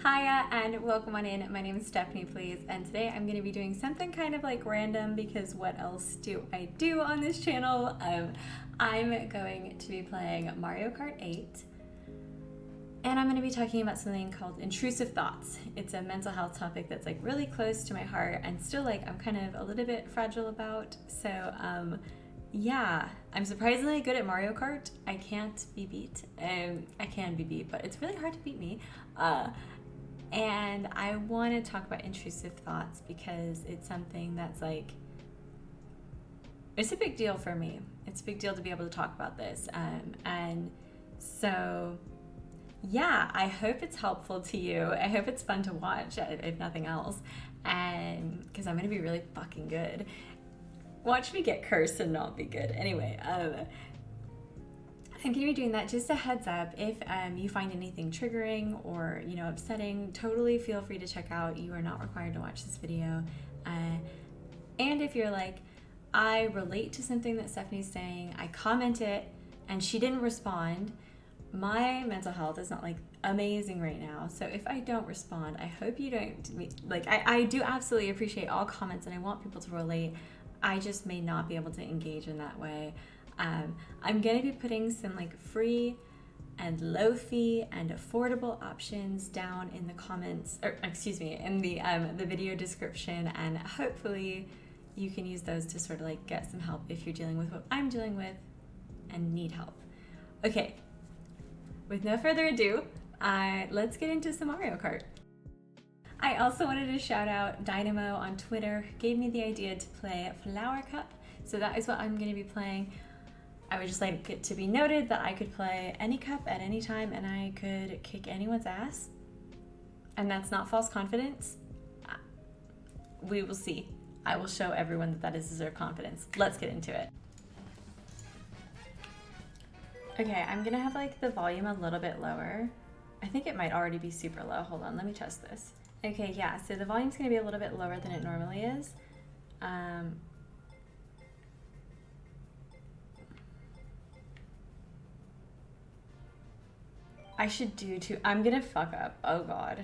Hiya and welcome on in. My name is Stephanie, please, and today I'm going to be doing something kind of like random because what else do I do on this channel? I'm going to be playing Mario Kart 8 and I'm going to be talking about something called intrusive thoughts. It's a mental health topic that's like really close to my heart and still like I'm kind of a little bit fragile about. So yeah, I'm surprisingly good at Mario Kart. I can't be beat. I can be beat, but it's really hard to beat me. And I want to talk about intrusive thoughts because it's something that's like, it's a big deal for me. It's a big deal to be able to talk about this. And so, yeah, I hope it's helpful to you. I hope it's fun to watch, if nothing else. And because I'm going to be really fucking good. Watch me get cursed and not be good. Anyway, I'm going to be doing that. Just a heads up, if you find anything triggering or upsetting, totally feel free to check out. You are not required to watch this video. And if you're like, I relate to something that Stephanie's saying, I comment it and she didn't respond, my mental health is not like amazing right now. So if I don't respond, I hope you don't, like I do absolutely appreciate all comments and I want people to relate. I just may not be able to engage in that way. I'm going to be putting some like free and low fee and affordable options down in the comments, or excuse me, in the video description, and hopefully you can use those to sort of like get some help if you're dealing with what I'm dealing with and need help. Okay, with no further ado, let's get into some Mario Kart. I also wanted to shout out Dynamo on Twitter, who gave me the idea to play Flower Cup, so that is what I'm going to be playing. I would just like it to be noted that I could play any cup at any time and I could kick anyone's ass. And that's not false confidence. We will see. I will show everyone that that is deserved confidence. Let's get into it. Okay, I'm gonna have like the volume a little bit lower. I think it might already be super low. Hold on, let me test this. Okay, yeah, so the volume's gonna be a little bit lower than it normally is. I should do I'm gonna fuck up, oh god.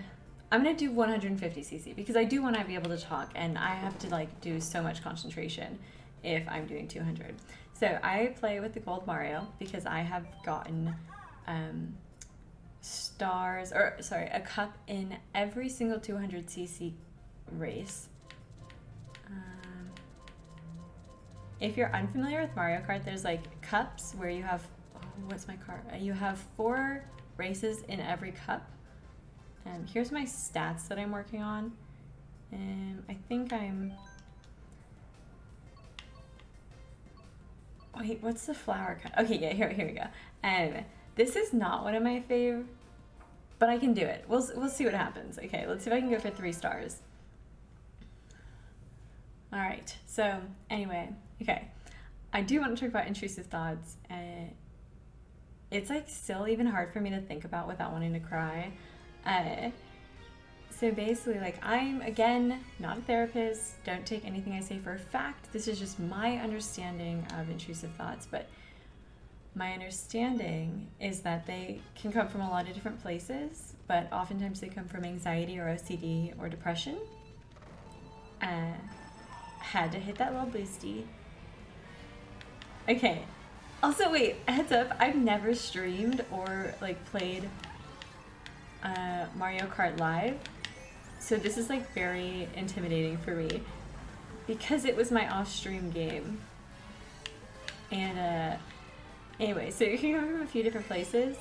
I'm gonna do 150cc because I do wanna be able to talk and I have to like do so much concentration if I'm doing 200. So I play with the gold Mario because I have gotten a cup in every single 200cc race. If you're unfamiliar with Mario Kart, there's like cups where you have, what's my card? You have 4 races in every cup. Here's my stats that I'm working on. I think wait, what's the flower cup? Okay, yeah, here we go. This is not one of my fave, but I can do it. We'll see what happens. Okay, let's see if I can go for 3 stars. All right, so anyway, okay. I do want to talk about intrusive thoughts. It's like still even hard for me to think about without wanting to cry. So basically, like, I'm again not a therapist, don't take anything I say for a fact. This is just my understanding of intrusive thoughts, but my understanding is that they can come from a lot of different places, but oftentimes they come from anxiety or OCD or depression. Had to hit that little boosty. Okay. Also, wait, heads up, I've never streamed or like played Mario Kart Live, so this is like very intimidating for me because it was my off-stream game. And anyway, so you can come from a few different places,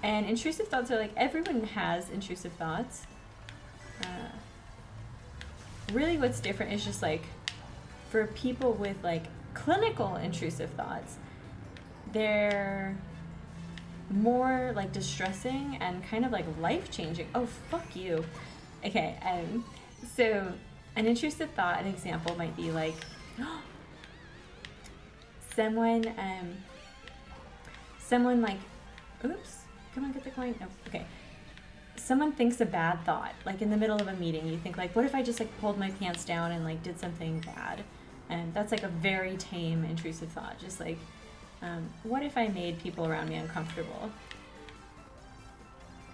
and intrusive thoughts are like, everyone has intrusive thoughts. Really what's different is just like for people with like clinical intrusive thoughts, they're more like distressing and kind of like life-changing. Oh, fuck you. Okay, so an intrusive thought, an example might be like, someone like, oops, come on, get the coin. Oh, okay. Someone thinks a bad thought, like in the middle of a meeting, you think like, what if I just like pulled my pants down and like did something bad? And that's like a very tame intrusive thought, just like, what if I made people around me uncomfortable?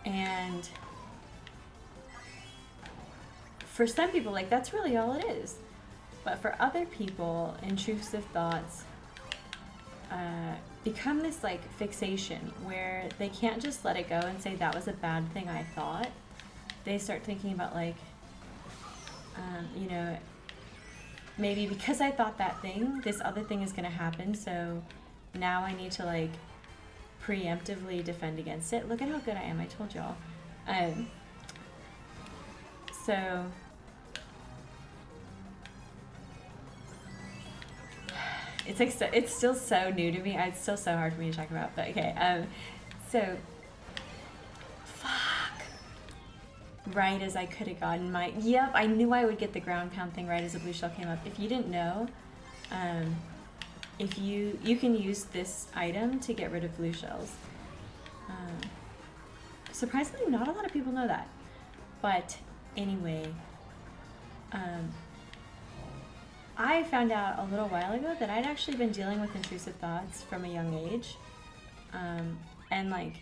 And for some people, like, that's really all it is. But for other people, intrusive thoughts become this like fixation where they can't just let it go and say that was a bad thing I thought. They start thinking about like, you know, maybe because I thought that thing, this other thing is going to happen, so now I need to like preemptively defend against it. Look at how good I am, I told y'all. So it's like it's still so new to me. It's still so hard for me to talk about, but okay. So fuck. Right as I could have gotten my I knew I would get the ground pound thing right as a blue shell came up. If you didn't know, if you can use this item to get rid of blue shells. Surprisingly, not a lot of people know that. But anyway, I found out a little while ago that I'd actually been dealing with intrusive thoughts from a young age. And like,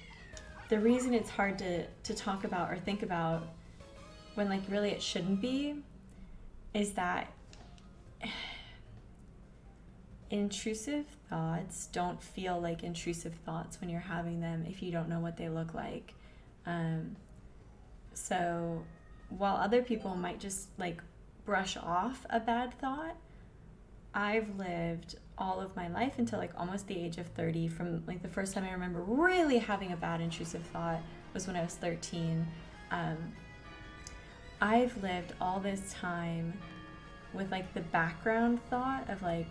the reason it's hard to talk about or think about when like really it shouldn't be is that intrusive thoughts don't feel like intrusive thoughts when you're having them if you don't know what they look like. So while other people might just like brush off a bad thought, I've lived all of my life until like almost the age of 30. From like the first time I remember really having a bad intrusive thought was when I was 13. I've lived all this time with like the background thought of like,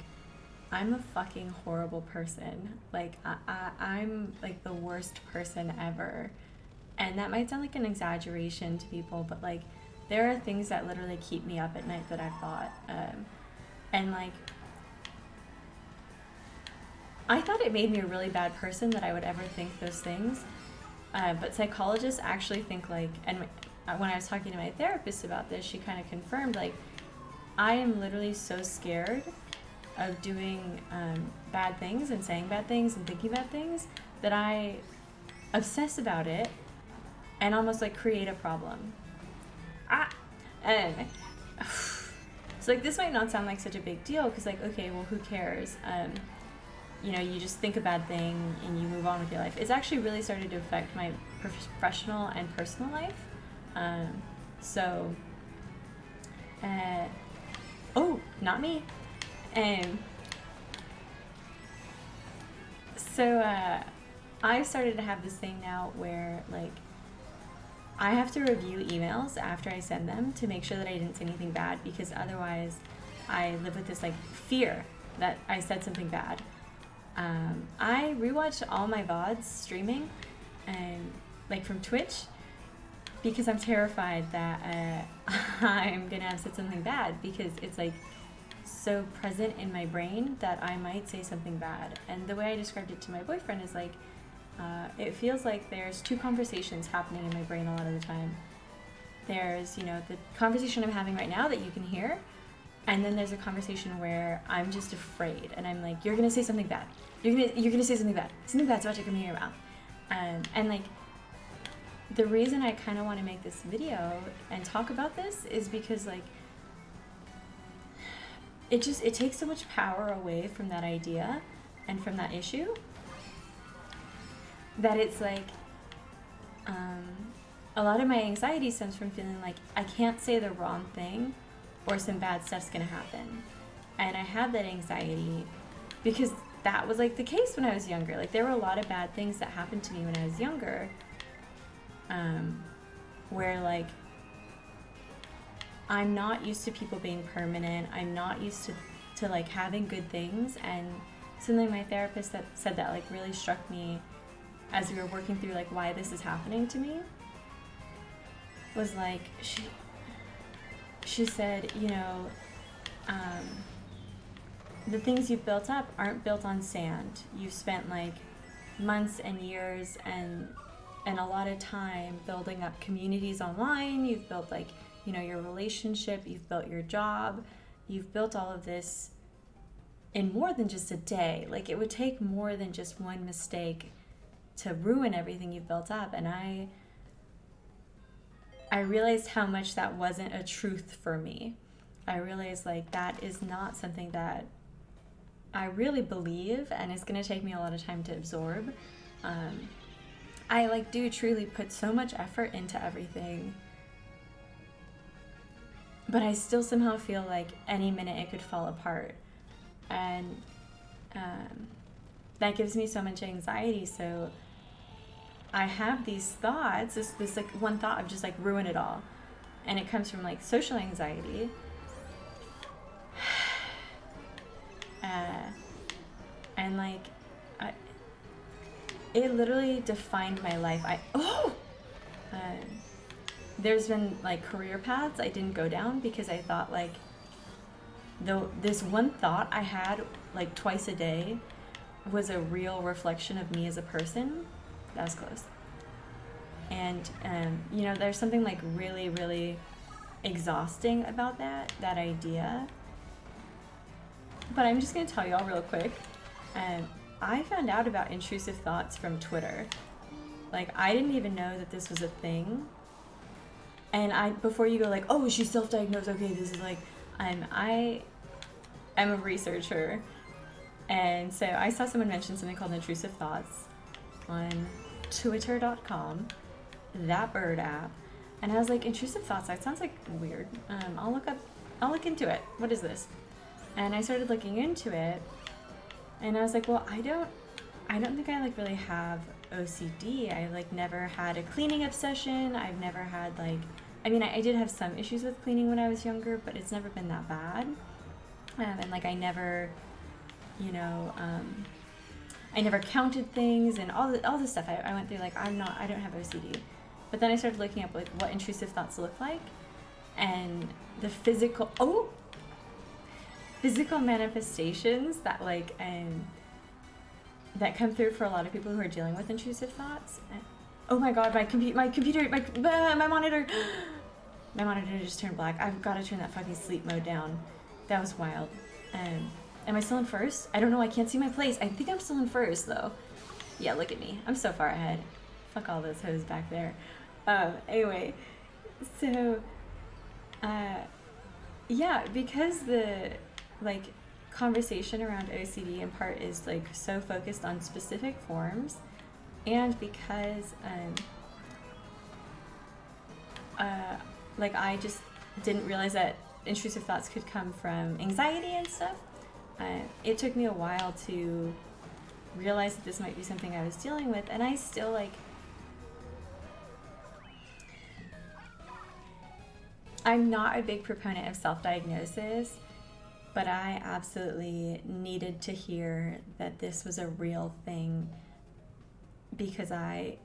I'm a fucking horrible person. Like I'm like the worst person ever. And that might sound like an exaggeration to people, but like there are things that literally keep me up at night that I've thought. And like, I thought it made me a really bad person that I would ever think those things. But psychologists actually think like, and when I was talking to my therapist about this, she kind of confirmed like, I am literally so scared of doing bad things and saying bad things and thinking bad things that I obsess about it and almost like create a problem. And so like this might not sound like such a big deal because like, okay, well, who cares? You know, you just think a bad thing and you move on with your life. It's actually really started to affect my professional and personal life. Oh, not me. So I started to have this thing now where like I have to review emails after I send them to make sure that I didn't say anything bad, because otherwise I live with this like fear that I said something bad. I rewatched all my VODs streaming and like from Twitch because I'm terrified that I'm gonna have said something bad, because it's like so present in my brain that I might say something bad. And the way I described it to my boyfriend is like, it feels like there's two conversations happening in my brain a lot of the time. There's, you know, the conversation I'm having right now that you can hear, and then there's a conversation where I'm just afraid and I'm like, you're gonna say something bad. You're gonna say something bad. Something bad's about to come in your mouth. And like, the reason I kind of want to make this video and talk about this is because like, it takes so much power away from that idea and from that issue that it's like, a lot of my anxiety stems from feeling like I can't say the wrong thing or some bad stuff's gonna happen. And I have that anxiety because that was like the case when I was younger. Like there were a lot of bad things that happened to me when I was younger, where like I'm not used to people being permanent. I'm not used to like having good things. And something my therapist that said that like really struck me as we were working through like why this is happening to me was like, she said, you know, the things you've built up aren't built on sand. You've spent like months and years and a lot of time building up communities online. You've built like, you know, your relationship, you've built your job, you've built all of this in more than just a day. Like it would take more than just one mistake to ruin everything you've built up. And I realized how much that wasn't a truth for me. I realized like that is not something that I really believe, and it's going to take me a lot of time to absorb. I like do truly put so much effort into everything, but I still somehow feel like any minute it could fall apart, and that gives me so much anxiety. So I have these thoughts, this like one thought of just like ruin it all, and it comes from like social anxiety. And like it literally defined my life. There's been like career paths I didn't go down because I thought like this one thought I had like twice a day was a real reflection of me as a person. That was close. And you know, there's something like really, really exhausting about that idea. But I'm just gonna tell y'all real quick. I found out about intrusive thoughts from Twitter. Like, I didn't even know that this was a thing. And before you go like, oh, she's self-diagnosed, okay, this is like, I am a researcher. And so I saw someone mention something called intrusive thoughts on twitter.com, that bird app. And I was like, intrusive thoughts, that sounds like weird. I'll look into it. What is this? And I started looking into it, and I was like, well, I don't think I like really have OCD. I like never had a cleaning obsession. I've never had like, I mean, I did have some issues with cleaning when I was younger, but it's never been that bad. And like I never, you know, I never counted things and all this stuff I went through. Like I don't have OCD. But then I started looking up like what intrusive thoughts look like, and the physical manifestations that like that come through for a lot of people who are dealing with intrusive thoughts. Oh my god, my monitor just turned black. I've got to turn that fucking sleep mode down. That was wild. Am I still in first? I don't know, I can't see my place. I think I'm still in first though. Yeah, look at me, I'm so far ahead. Fuck all those hoes back there. Anyway, so yeah, because the like conversation around OCD in part is like so focused on specific forms, and because like I just didn't realize that intrusive thoughts could come from anxiety and stuff. It took me a while to realize that this might be something I was dealing with, and I still like, I'm not a big proponent of self-diagnosis, but I absolutely needed to hear that this was a real thing, because I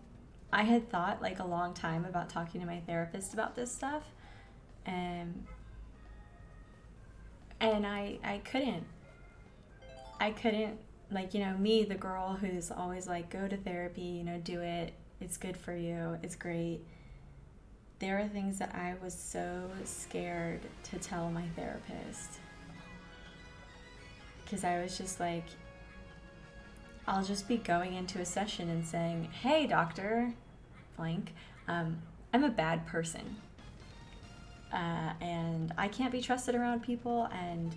had thought like a long time about talking to my therapist about this stuff, and I couldn't, like, you know, me, the girl who's always like, go to therapy, you know, do it, it's good for you, it's great. There are things that I was so scared to tell my therapist, because I was just like, I'll just be going into a session and saying, hey, Dr. Blank, I'm a bad person, and I can't be trusted around people, and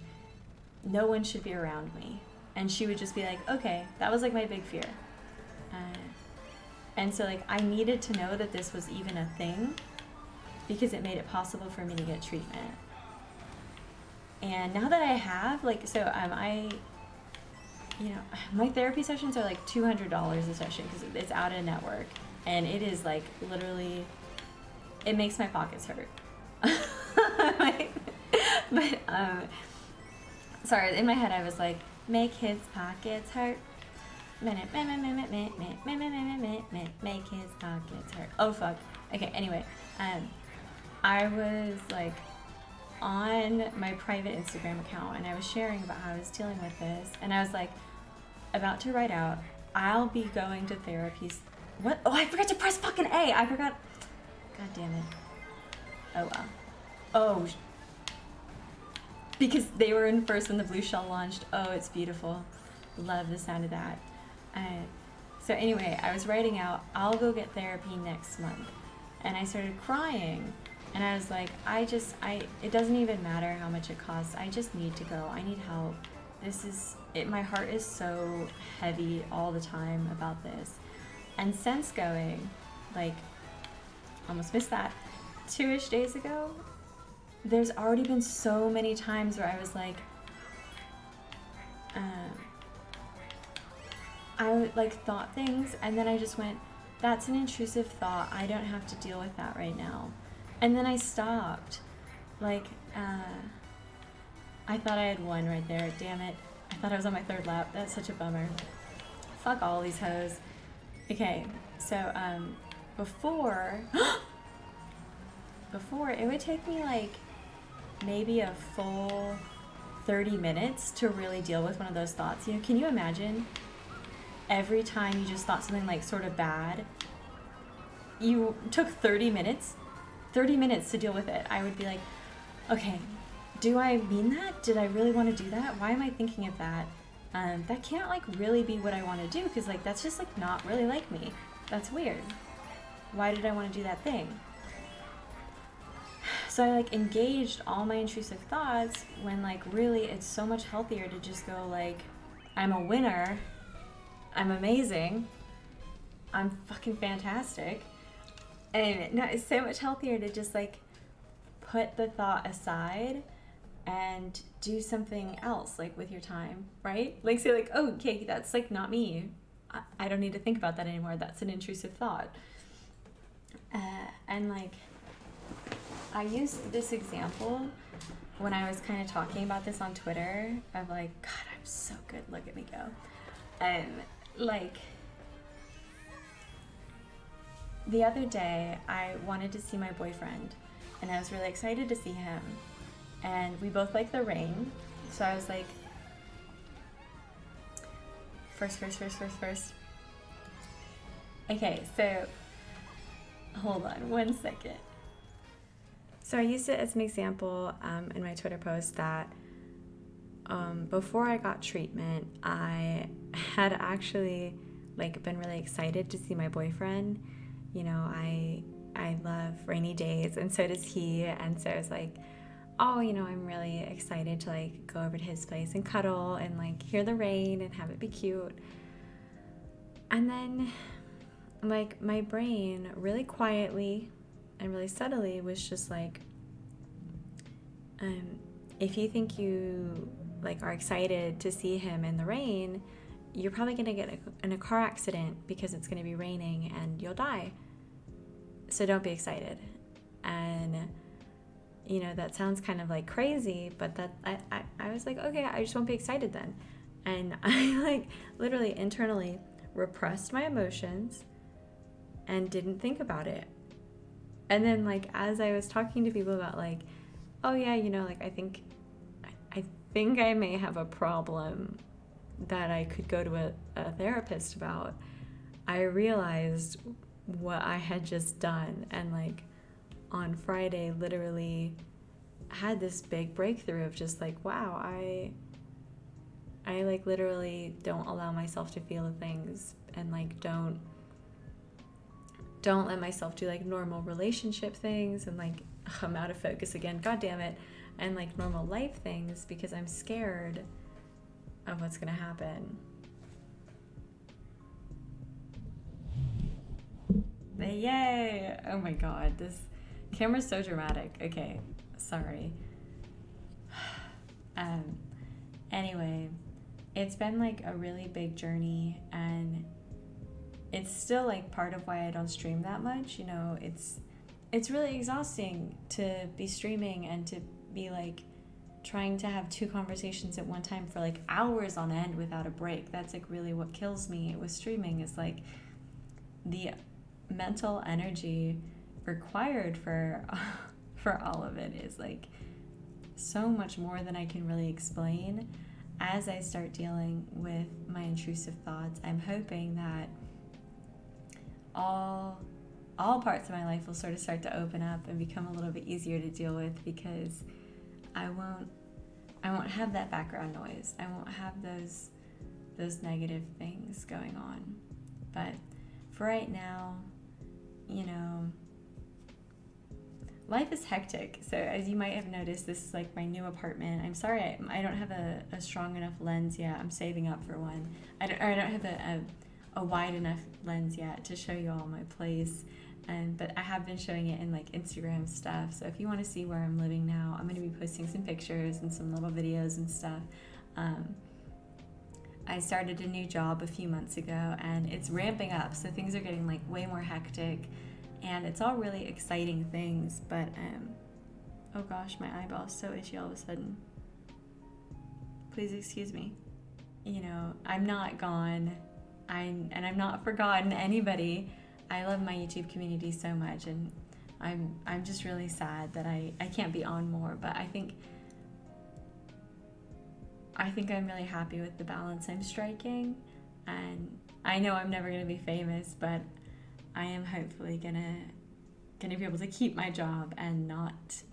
no one should be around me. And she would just be like, okay, that was like my big fear. And so like I needed to know that this was even a thing, because it made it possible for me to get treatment. And now that I have, like, so you know, my therapy sessions are like $200 a session because it's out of network, and it is like literally, it makes my pockets hurt. but sorry, in my head I was like, make his pockets hurt. Make his pockets hurt. Oh fuck. Okay, anyway, I was like on my private Instagram account, and I was sharing about how I was dealing with this, and I was like about to write out, I'll be going to therapies. What? Oh, I forgot to press fucking A. I forgot. God damn it. Oh well. Oh, because they were in first when the Blue Shell launched. Oh, it's beautiful. Love the sound of that. So anyway, I was writing out, I'll go get therapy next month. and I started crying. And I was like, it doesn't even matter how much it costs. I just need to go. I need help. This is it. My heart is so heavy all the time about this. And since going, like, almost missed that, 2-ish days ago, there's already been so many times where I was like, I like thought things, and then I just went, that's an intrusive thought. I don't have to deal with that right now. And then I stopped. Like, I thought I had won right there. Damn it. I thought I was on my 3rd lap. That's such a bummer. Fuck all these hoes. Okay, so before it would take me like maybe a full 30 minutes to really deal with one of those thoughts. You know, can you imagine every time you just thought something like sort of bad, you took 30 minutes to deal with it? I would be like, okay, do I mean that? Did I really want to do that? Why am I thinking of that? That can't like really be what I want to do, because like that's just like not really like me. That's weird. Why did I want to do that thing? So I like engaged all my intrusive thoughts when like really it's so much healthier to just go like, I'm a winner, I'm amazing, I'm fucking fantastic. And no, it's so much healthier to just like put the thought aside and do something else like with your time, right? Like say like, oh, okay, that's like not me. I don't need to think about that anymore. That's an intrusive thought. And like, I used this example when I was kind of talking about this on Twitter of like, God, I'm so good. Look at me go. And like, the other day I wanted to see my boyfriend and I was really excited to see him. And we both like the rain. So I was like, first. Okay, so hold on 1 second. So I used it as an example in my Twitter post that before I got treatment, I had actually like been really excited to see my boyfriend. You know, I love rainy days, and so does he. And so I was like, oh, you know, I'm really excited to like go over to his place and cuddle and like hear the rain and have it be cute. And then like my brain really quietly and really subtly was just like, if you think you like are excited to see him in the rain, you're probably going to get in a car accident because it's going to be raining and you'll die. So don't be excited. And you know, that sounds kind of like crazy, but that I was like, okay, I just won't be excited then. And I like literally internally repressed my emotions and didn't think about it. And then like as I was talking to people about like, oh yeah, you know, like I think I may have a problem that I could go to a therapist about, I realized what I had just done. And like on Friday literally had this big breakthrough of just like, wow, I like literally don't allow myself to feel things, and like don't let myself do like normal relationship things, and like I'm out of focus again, god damn it, and like normal life things because I'm scared of what's gonna happen. Yay! Oh my god, this camera's so dramatic. Okay, sorry. Anyway, it's been like a really big journey, and it's still like part of why I don't stream that much. You know, it's really exhausting to be streaming and to be like trying to have 2 conversations at one time for like hours on end without a break. That's like really what kills me with streaming, is like the mental energy required for all of it is like so much more than I can really explain. As I start dealing with my intrusive thoughts, I'm hoping that all parts of my life will sort of start to open up and become a little bit easier to deal with, because I won't have that background noise. I won't have those negative things going on. But for right now, you know, life is hectic. So as you might have noticed, this is like my new apartment. I'm sorry I don't have a strong enough lens yet. I'm saving up for one. I don't have a wide enough lens yet to show you all my place. But I have been showing it in like Instagram stuff. So if you want to see where I'm living now, I'm going to be posting some pictures and some little videos and stuff. I started a new job a few months ago, and it's ramping up. So things are getting like way more hectic, and it's all really exciting things. But oh gosh, my eyeball is so itchy all of a sudden. Please excuse me. You know, I'm not gone. I'm not forgotten anybody. I love my YouTube community so much, and I'm just really sad that I can't be on more, but I think I'm really happy with the balance I'm striking, and I know I'm never gonna be famous, but I am hopefully gonna be able to keep my job and not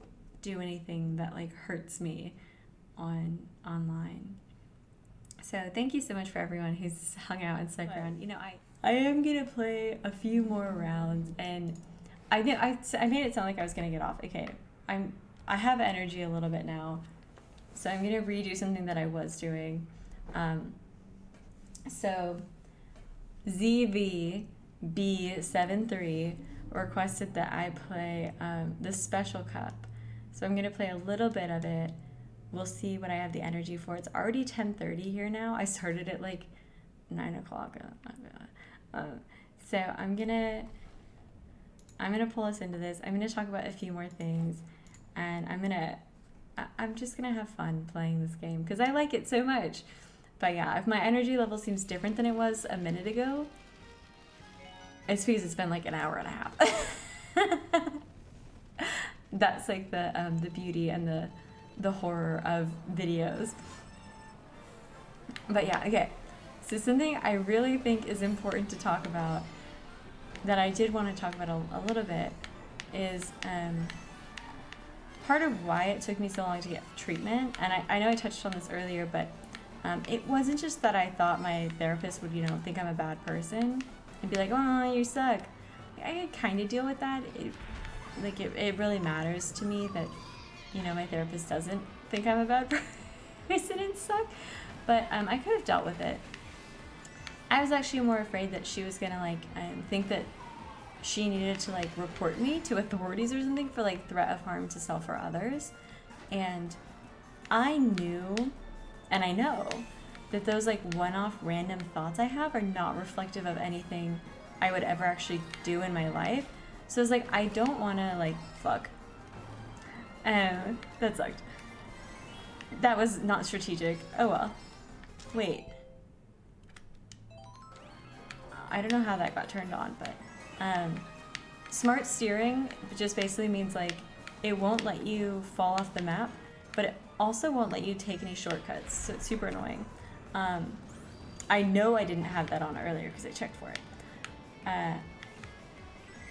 do anything that like hurts me online. So thank you so much for everyone who's hung out and stuck around. You know, I am gonna play a few more rounds, and I made it sound like I was gonna get off. Okay, I have energy a little bit now, so I'm gonna redo something that I was doing. So ZVB73 requested that I play the special cup, so I'm gonna play a little bit of it. We'll see what I have the energy for. It's already 10:30 here now. I started at like 9 o'clock. So I'm gonna pull us into this. I'm gonna talk about a few more things, and I'm just gonna have fun playing this game because I like it so much. But yeah, if my energy level seems different than it was a minute ago, it's because it's been like an hour and a half. That's like the beauty and the horror of videos. But yeah, okay. So something I really think is important to talk about, that I did want to talk about a little bit, is part of why it took me so long to get treatment. And I know I touched on this earlier, but it wasn't just that I thought my therapist would, think I'm a bad person and be like, oh, you suck. I kind of deal with that. It really matters to me that, my therapist doesn't think I'm a bad person and suck. But I could have dealt with it. I was actually more afraid that she was gonna think that she needed to report me to authorities or something for threat of harm to self or others. And I knew, and I know, that those one-off random thoughts I have are not reflective of anything I would ever actually do in my life. So it's I don't want to fuck. That sucked. That was not strategic. Oh well. Wait. I don't know how that got turned on, but smart steering just basically means it won't let you fall off the map, but it also won't let you take any shortcuts, so it's super annoying. I know I didn't have that on earlier because I checked for it.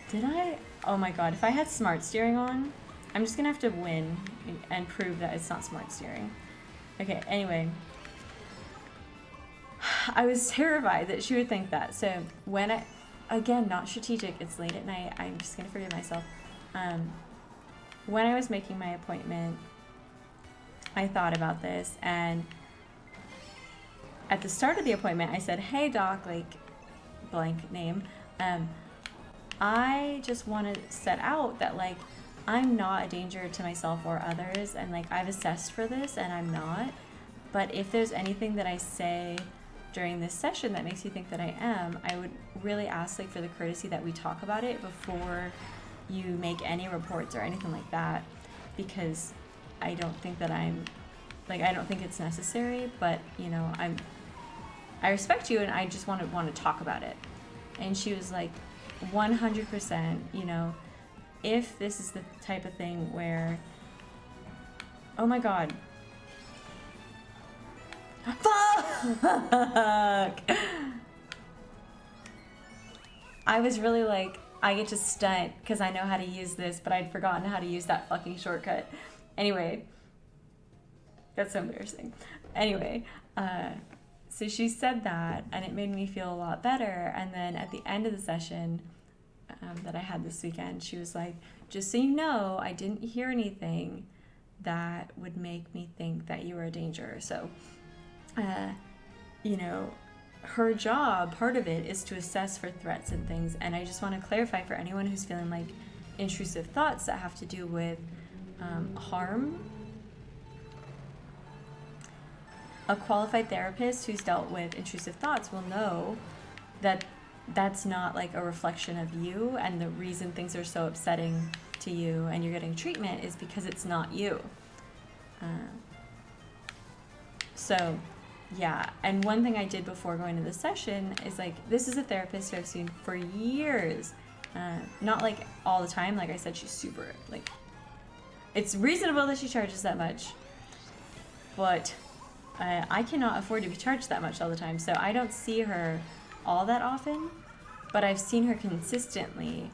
Did I? Oh my god, if I had smart steering on, I'm just gonna have to win and prove that it's not smart steering. Okay, anyway. I was terrified that she would think that. So again, not strategic, it's late at night, I'm just gonna forgive myself. When I was making my appointment, I thought about this, and at the start of the appointment, I said, hey doc, blank name, I just want to set out that I'm not a danger to myself or others, and I've assessed for this and I'm not, but if there's anything that I say during this session that makes you think that I am, I would really ask for the courtesy that we talk about it before you make any reports or anything like that, because I don't think that I don't think it's necessary, but I respect you and I just want to talk about it. And she was 100%, if this is the type of thing where, oh my god, fuck! I was really I get to stunt because I know how to use this, but I'd forgotten how to use that fucking shortcut. Anyway, that's so embarrassing. Anyway, so she said that, and it made me feel a lot better. And then at the end of the session that I had this weekend, she was like, just so you know, I didn't hear anything that would make me think that you were a danger. So, you know, her job, part of it, is to assess for threats and things. And I just want to clarify for anyone who's feeling like intrusive thoughts that have to do with harm. A qualified therapist who's dealt with intrusive thoughts will know that that's not like a reflection of you, and the reason things are so upsetting to you and you're getting treatment is because it's not you. So yeah, and one thing I did before going to the session is like, this is a therapist who I've seen for years. Not like all the time, like I said, she's super, like, it's reasonable that she charges that much, but I cannot afford to be charged that much all the time, so I don't see her all that often, but I've seen her consistently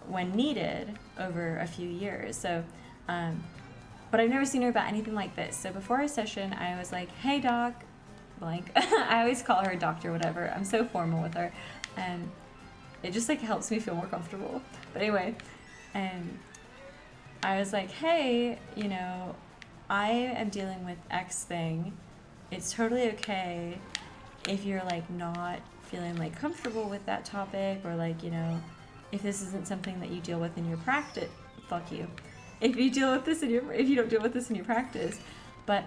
when needed over a few years. So, but I've never seen her about anything like this. So before a session, I was like, hey doc, blank. I always call her doctor, whatever. I'm so formal with her, and it just like helps me feel more comfortable. But anyway, I was like, hey, you know, I am dealing with X thing. It's totally okay if you're like not feeling like comfortable with that topic, or like, you know, if this isn't something that you deal with in your practice, fuck you. If you deal with this if you don't deal with this in your practice, but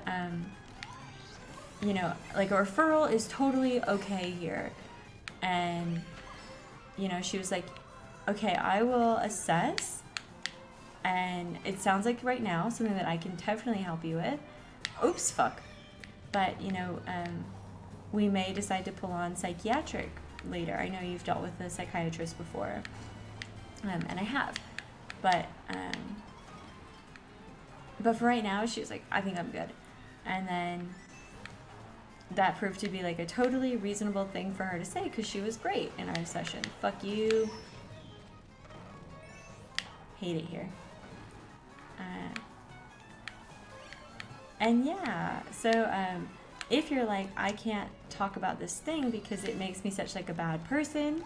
you know, like a referral is totally okay here. And you know, she was like, okay, I will assess, and it sounds like right now something that I can definitely help you with. Oops, fuck. But you know, we may decide to pull on psychiatric later. I know you've dealt with a psychiatrist before, and I have, but for right now, she was like, I think I'm good. And then that proved to be like a totally reasonable thing for her to say, because she was great in our session. Fuck you. Hate it here. And yeah, so if you're like, I can't talk about this thing because it makes me such like a bad person,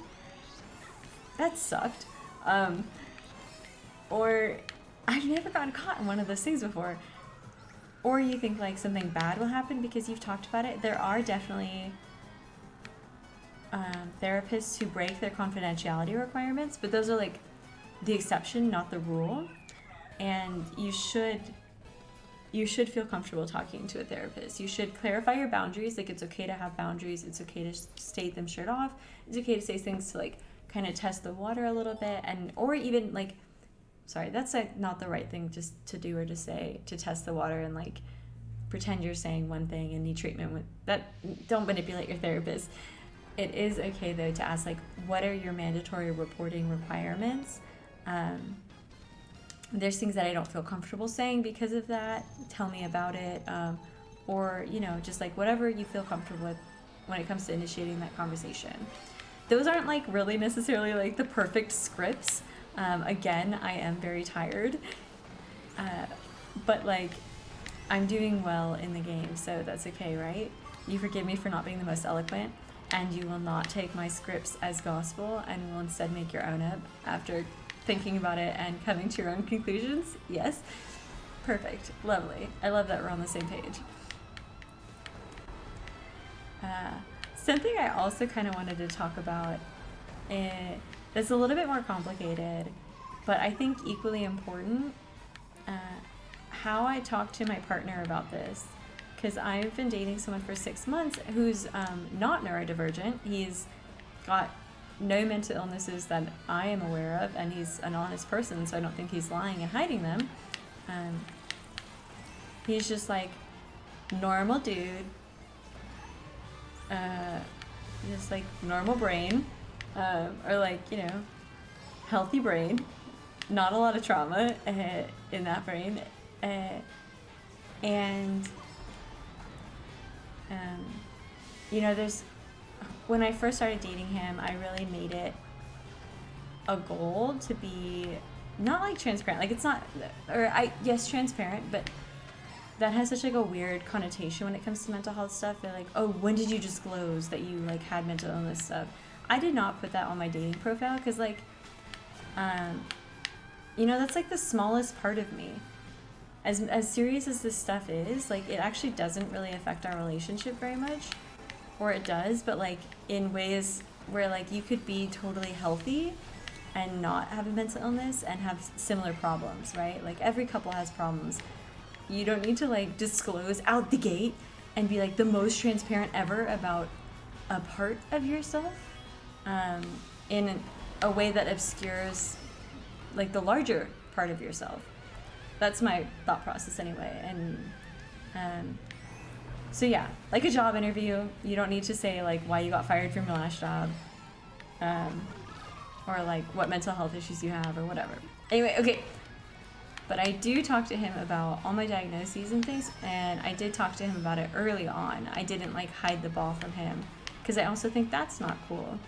that sucked. Or I've never gotten caught in one of those things before. Or you think like something bad will happen because you've talked about it. There are definitely therapists who break their confidentiality requirements, but those are like the exception, not the rule. And you should feel comfortable talking to a therapist. You should clarify your boundaries. Like, it's okay to have boundaries. It's okay to state them straight off. It's okay to say things to like kind of test the water a little bit, and or even like, sorry, that's like not the right thing just to do or to say, to test the water and like pretend you're saying one thing and need treatment with that. Don't manipulate your therapist. It is okay though to ask like, what are your mandatory reporting requirements? There's things that I don't feel comfortable saying because of that. Tell me about it. Or, you know, just like whatever you feel comfortable with when it comes to initiating that conversation. Those aren't like really necessarily like the perfect scripts. Again, I am very tired. But like, I'm doing well in the game, so that's okay, right? You forgive me for not being the most eloquent, and you will not take my scripts as gospel and will instead make your own up after thinking about it and coming to your own conclusions. Yes? Perfect. Lovely. I love that we're on the same page. Something I also kind of wanted to talk about, that's a little bit more complicated, but I think equally important, how I talk to my partner about this. Because I've been dating someone for 6 months who's not neurodivergent. He's got no mental illnesses that I am aware of, and he's an honest person, so I don't think he's lying and hiding them. He's just like normal dude, just like normal brain, or like, you know, healthy brain, not a lot of trauma in that brain, and you know, when I first started dating him, I really made it a goal to be not like transparent, like it's not, or yes, transparent, but that has such like a weird connotation when it comes to mental health stuff. They're like, oh, when did you disclose that you like had mental illness stuff? I did not put that on my dating profile because like, you know, that's like the smallest part of me. As serious as this stuff is, like, it actually doesn't really affect our relationship very much. Or it does, but like in ways where like you could be totally healthy and not have a mental illness and have similar problems, right? Like every couple has problems. You don't need to like disclose out the gate and be like the most transparent ever about a part of yourself in a way that obscures like the larger part of yourself. That's my thought process anyway. And so yeah, like a job interview, you don't need to say like why you got fired from your last job, or like what mental health issues you have or whatever. Anyway, okay. But I do talk to him about all my diagnoses and things, and I did talk to him about it early on. I didn't like hide the ball from him, because I also think that's not cool.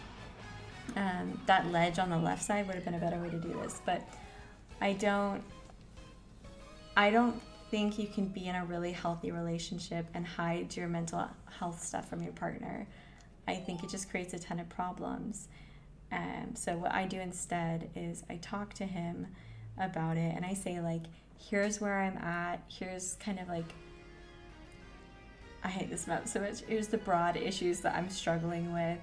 That ledge on the left side would have been a better way to do this, but I don't think you can be in a really healthy relationship and hide your mental health stuff from your partner. I think it just creates a ton of problems. So what I do instead is I talk to him about it and I say like, here's where I'm at, here's kind of like, I hate this map so much, here's the broad issues that I'm struggling with.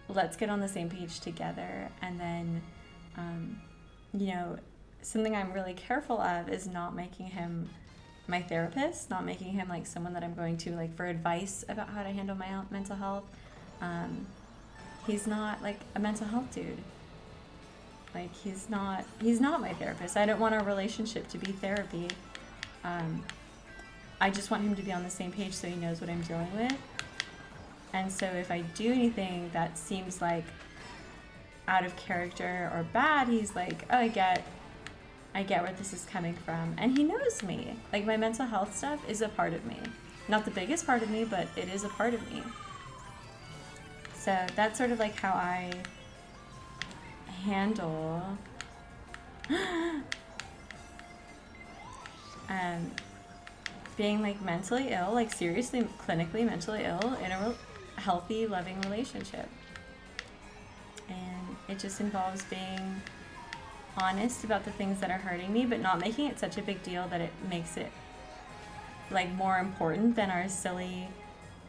Let's get on the same page together. And then you know, something I'm really careful of is not making him my therapist, not making him like someone that I'm going to like for advice about how to handle my mental health. He's not like a mental health dude. Like he's not my therapist. I don't want our relationship to be therapy. I just want him to be on the same page so he knows what I'm dealing with. And so if I do anything that seems like out of character or bad, he's like, oh, I get where this is coming from. And he knows me. Like my mental health stuff is a part of me. Not the biggest part of me, but it is a part of me. So that's sort of like how I handle being like mentally ill, like seriously, clinically mentally ill in a healthy, loving relationship. And it just involves being honest about the things that are hurting me, but not making it such a big deal that it makes it like more important than our silly,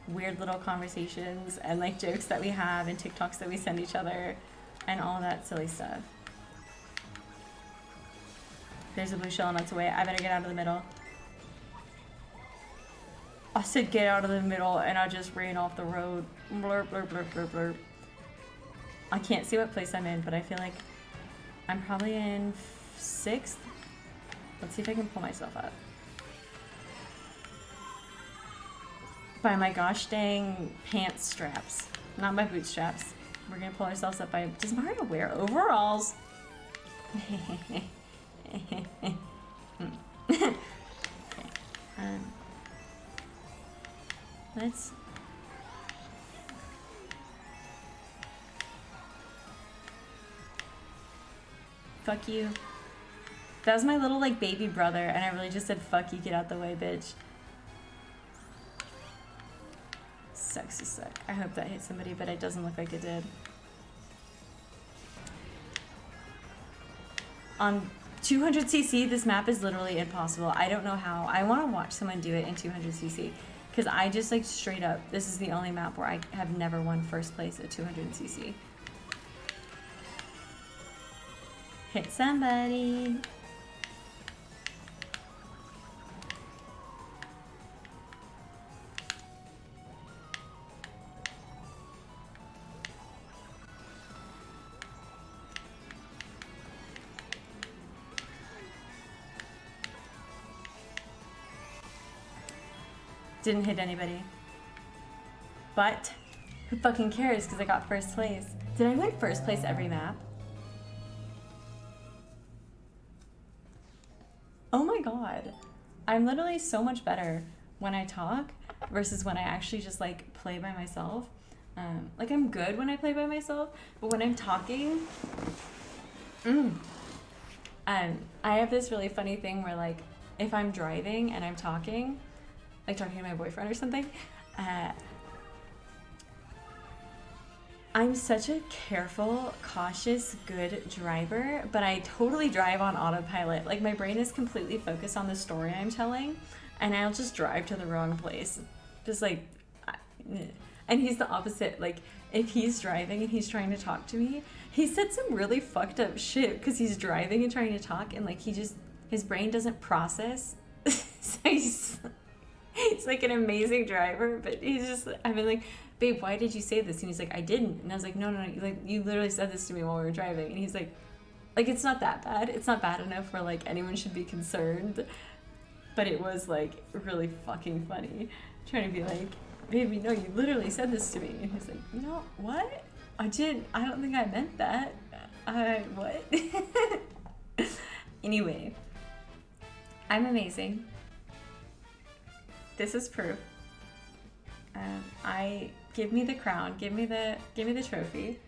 weird little conversations and like jokes that we have and TikToks that we send each other and all that silly stuff. There's a blue shell on its way. I better get out of the middle. I said get out of the middle and I just ran off the road. Blurp, blurp, blurp, blurp, blurp. I can't see what place I'm in, but I feel like I'm probably in 6th. Let's see if I can pull myself up. By my gosh dang pants straps. Not my bootstraps. We're gonna pull ourselves up by... Does Mario wear overalls? Okay. Let's... Fuck you. That was my little like baby brother and I really just said fuck you, get out the way, bitch. Sucks to suck. I hope that hit somebody, but it doesn't look like it did. On 200cc, this map is literally impossible. I don't know how. I want to watch someone do it in 200cc. Because I just like straight up, this is the only map where I have never won first place at 200cc. Hit somebody. Didn't hit anybody. But who fucking cares because I got first place. Did I win first place every map? Oh my god. I'm literally so much better when I talk versus when I actually just like play by myself. Like I'm good when I play by myself, but when I'm talking, I have this really funny thing where like if I'm driving and I'm talking, like talking to my boyfriend or something, I'm such a careful, cautious, good driver, but I totally drive on autopilot. Like, my brain is completely focused on the story I'm telling, and I'll just drive to the wrong place. Just like, and he's the opposite. Like, if he's driving and he's trying to talk to me, he said some really fucked up shit because he's driving and trying to talk, and like, his brain doesn't process. So he's like an amazing driver, but he's just, I've been like, babe, why did you say this? And he's like, I didn't. And I was like, no, like, you literally said this to me while we were driving. And he's like, it's not that bad. It's not bad enough where like anyone should be concerned. But it was like really fucking funny. Trying to be like, baby, no, you literally said this to me. And he's like, no, what? I don't think I meant that. What? Anyway, I'm amazing. This is proof. Give me the crown. Give me the trophy.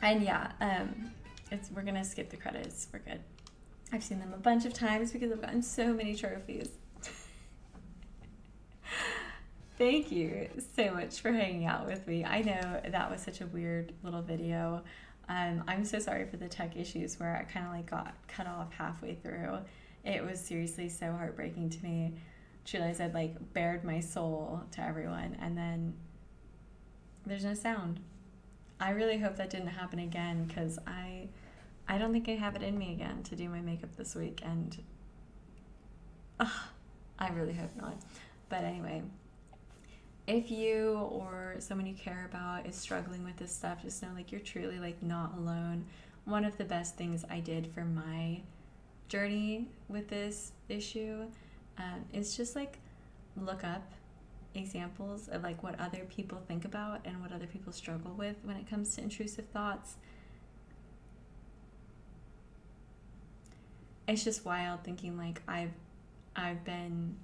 And yeah, we're gonna skip the credits. We're good. I've seen them a bunch of times because I've gotten so many trophies. Thank you so much for hanging out with me. I know that was such a weird little video. I'm so sorry for the tech issues where I kind of like got cut off halfway through. It was seriously so heartbreaking to me to realize I'd like bared my soul to everyone and then there's no sound. I really hope that didn't happen again because I don't think I have it in me again to do my makeup this week, and I really hope not. But anyway, if you or someone you care about is struggling with this stuff, just know like you're truly like not alone. One of the best things I did for my journey with this issue is just like look up examples of like what other people think about and what other people struggle with when it comes to intrusive thoughts. It's just wild thinking like I've been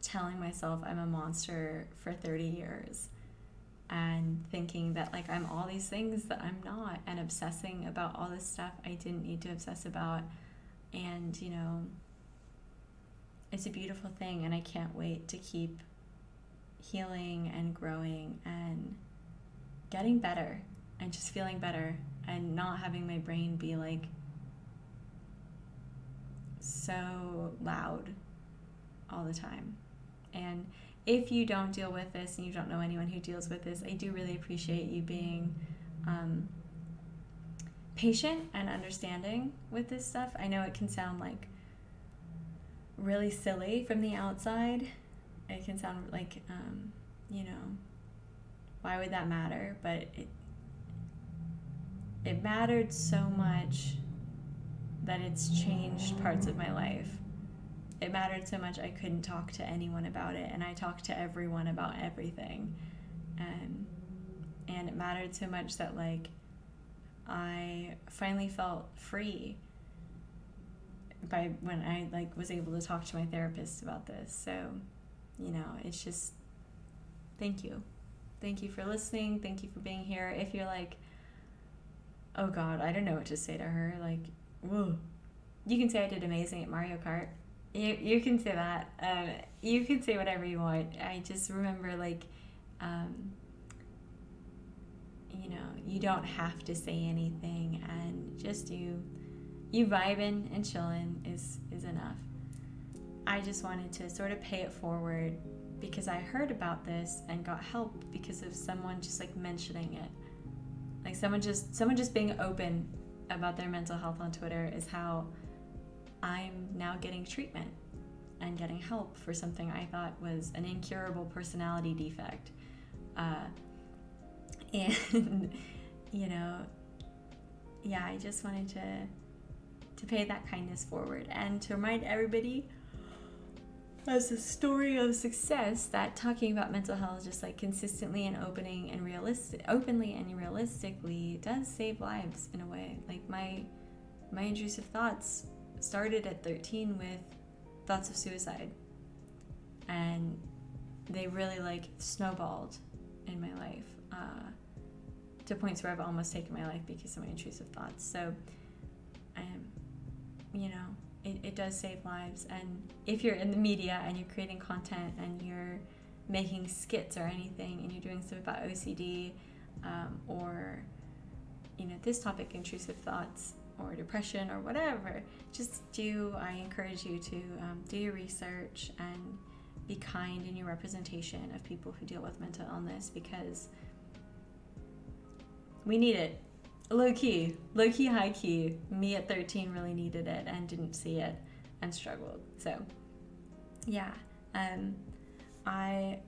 telling myself I'm a monster for 30 years and thinking that like I'm all these things that I'm not, and obsessing about all this stuff I didn't need to obsess about. And you know, it's a beautiful thing, and I can't wait to keep healing and growing and getting better and just feeling better and not having my brain be like so loud all the time. And if you don't deal with this and you don't know anyone who deals with this, I do really appreciate you being patient and understanding with this stuff. I know it can sound like really silly from the outside. It can sound like, you know, why would that matter? But it mattered so much that it's changed parts of my life. It mattered so much I couldn't talk to anyone about it, and I talked to everyone about everything. And it mattered so much that like I finally felt free when I like was able to talk to my therapist about this. So, you know, it's just thank you for listening. Thank you for being here. If you're like, oh God, I don't know what to say to her, like, whoa, you can say I did amazing at Mario Kart. You can say that. You can say whatever you want. I just remember like, you know, you don't have to say anything, and just you vibing and chilling is enough. I just wanted to sort of pay it forward because I heard about this and got help because of someone just like mentioning it. Like someone just being open about their mental health on Twitter is how I'm now getting treatment and getting help for something I thought was an incurable personality defect. And, you know, yeah, I just wanted to pay that kindness forward and to remind everybody as a story of success that talking about mental health just like consistently and openly and realistically does save lives in a way. Like my intrusive thoughts started at 13 with thoughts of suicide, and they really like snowballed in my life to points where I've almost taken my life because of my intrusive thoughts. So you know, it does save lives. And if you're in the media and you're creating content and you're making skits or anything, and you're doing stuff about OCD, or, you know, this topic, intrusive thoughts or depression or whatever, I encourage you to do your research and be kind in your representation of people who deal with mental illness, because we need it. Low key, high key. Me at 13 really needed it and didn't see it and struggled. So, yeah. I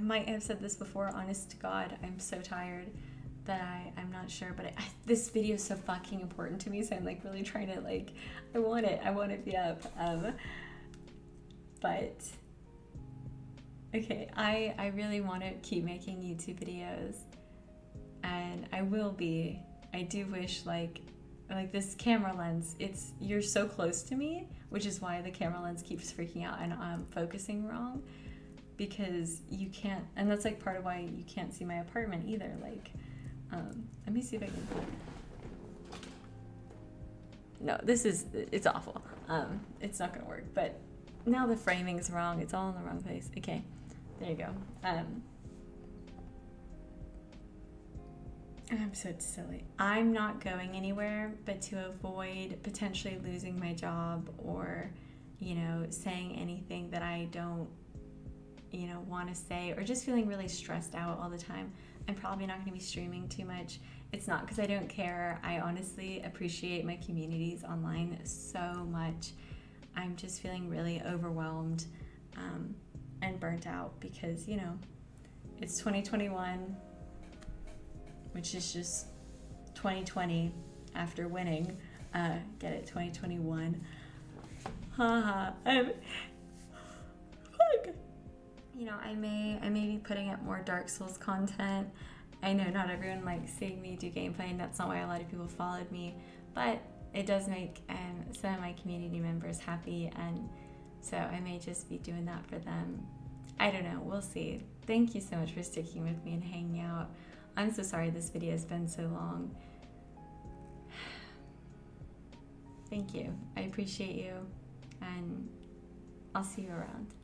might have said this before, honest to God, I'm so tired that I'm not sure, but this video is so fucking important to me, so I'm like really trying to, like, I want it be up. But okay, I really want to keep making YouTube videos, and I will be. I do wish, like this camera lens, you're so close to me, which is why the camera lens keeps freaking out and I'm focusing wrong, because you can't, and that's like part of why you can't see my apartment either. Like, let me see if I can. No, it's awful. It's not gonna work, but now the framing's wrong. It's all in the wrong place. Okay, there you go. I'm so silly. I'm not going anywhere, but to avoid potentially losing my job or, you know, saying anything that I don't, you know, want to say, or just feeling really stressed out all the time, I'm probably not going to be streaming too much. It's not because I don't care. I honestly appreciate my communities online so much. I'm just feeling really overwhelmed and burnt out because, you know, it's 2021, which is just 2020 after winning. Get it? 2021. Haha. Fuck. You know, I may be putting up more Dark Souls content. I know not everyone likes seeing me do gameplay, and that's not why a lot of people followed me, but it does make some of my community members happy, and so I may just be doing that for them. I don't know. We'll see. Thank you so much for sticking with me and hanging out. I'm so sorry this video has been so long. Thank you. I appreciate you, and I'll see you around.